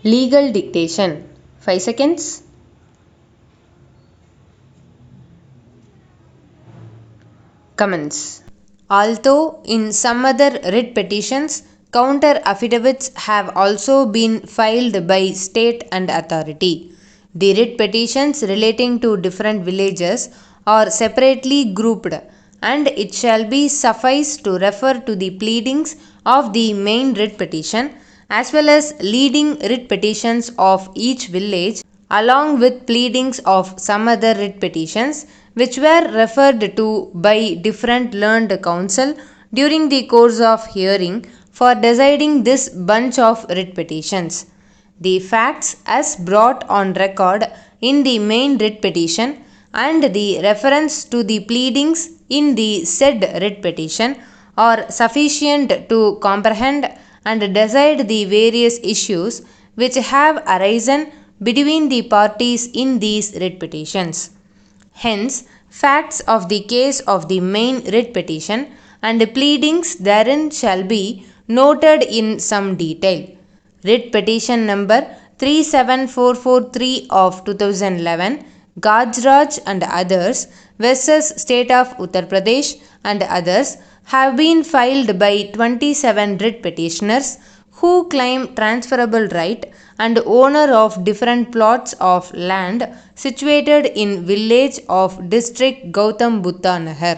Legal dictation. 5 seconds. Comments. Although in some other writ petitions, counter affidavits have also been filed by state and authority. The writ petitions relating to different villages are separately grouped, and it shall be suffice to refer to the pleadings of the main writ petition as well as leading writ petitions of each village along with pleadings of some other writ petitions which were referred to by different learned counsel during the course of hearing for deciding this bunch of writ petitions. The facts as brought on record in the main writ petition and the reference to the pleadings in the said writ petition are sufficient to comprehend and decide the various issues which have arisen between the parties in these writ petitions. Hence, facts of the case of the main writ petition and pleadings therein shall be noted in some detail. Writ petition number 37443 of 2011, Gajraj and others versus State of Uttar Pradesh and others have been filed by 27 writ petitioners who claim transferable right and owner of different plots of land situated in village of district Gautam Buddha Nagar.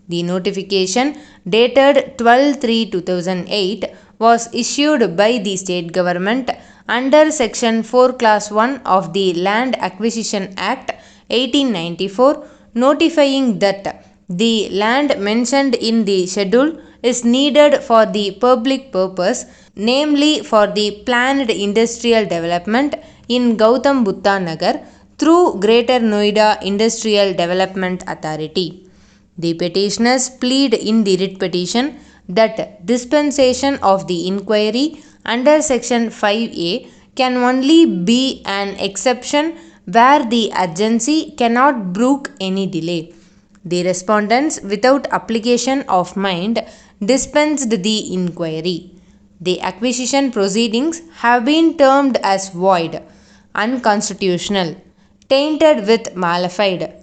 The notification dated 12/3/2008 was issued by the state government under section 4 class 1 of the Land Acquisition Act 1894 notifying that the land mentioned in the schedule is needed for the public purpose, namely for the planned industrial development in Gautam Buddha Nagar through Greater Noida Industrial Development Authority. The petitioners plead in the writ petition that dispensation of the inquiry under section 5A can only be an exception where the urgency cannot brook any delay. The respondents without application of mind dispensed the inquiry. The acquisition proceedings have been termed as void, unconstitutional, tainted with malefied,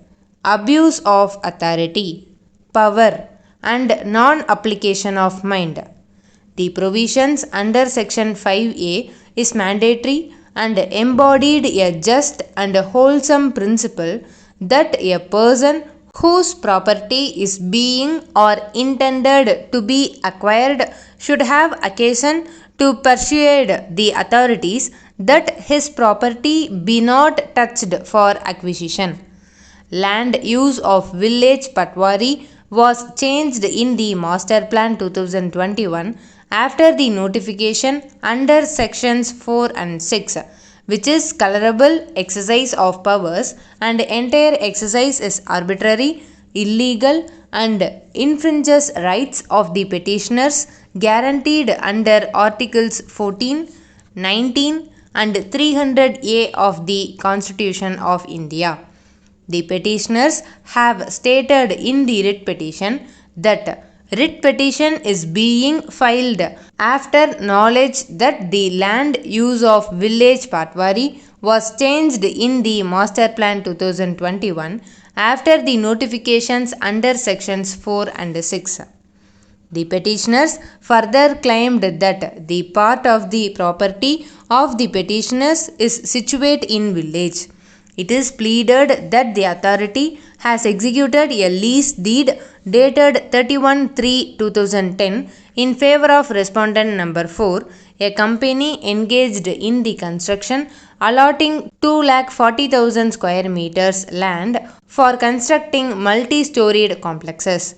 abuse of authority, power, and non-application of mind. The provisions under section 5A is mandatory and embodied a just and wholesome principle that a person whose property is being or intended to be acquired should have occasion to persuade the authorities that his property be not touched for acquisition. Land use of village Patwari was changed in the Master Plan 2021 after the notification under sections 4 and 6, which is colorable exercise of powers and entire exercise is arbitrary, illegal and infringes rights of the petitioners guaranteed under Articles 14, 19 and 300A of the Constitution of India. The petitioners have stated in the writ petition that writ petition is being filed after knowledge that the land use of village Patwari was changed in the Master Plan 2021 after the notifications under sections 4 and 6. The petitioners further claimed that the part of the property of the petitioners is situate in village. It is pleaded that the authority has executed a lease deed dated 31/3/2010 in favor of respondent number 4, a company engaged in the construction allotting 2,40,000 square meters land for constructing multi-storied complexes.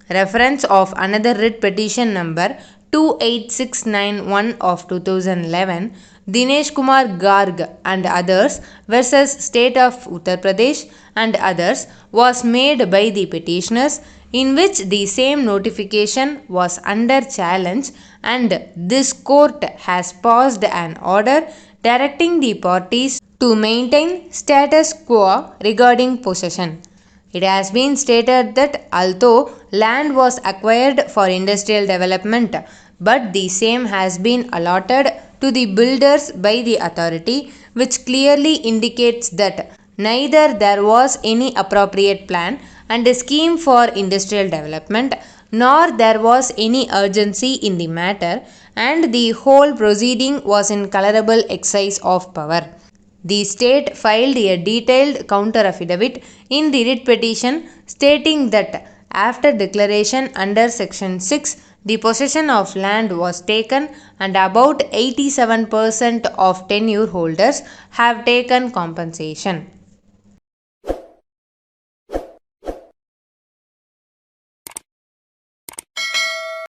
Reference of another writ petition number 28691 of 2011, Dinesh Kumar Garg and others versus State of Uttar Pradesh and others was made by the petitioners, in which the same notification was under challenge, and this court has passed an order directing the parties to maintain status quo regarding possession. It has been stated that although land was acquired for industrial development, but the same has been allotted to the builders by the authority, which clearly indicates that neither there was any appropriate plan and a scheme for industrial development, nor there was any urgency in the matter, and the whole proceeding was in colorable exercise of power. The state filed a detailed counter affidavit in the writ petition stating that after declaration under section 6, the possession of land was taken and about 87% of tenure holders have taken compensation.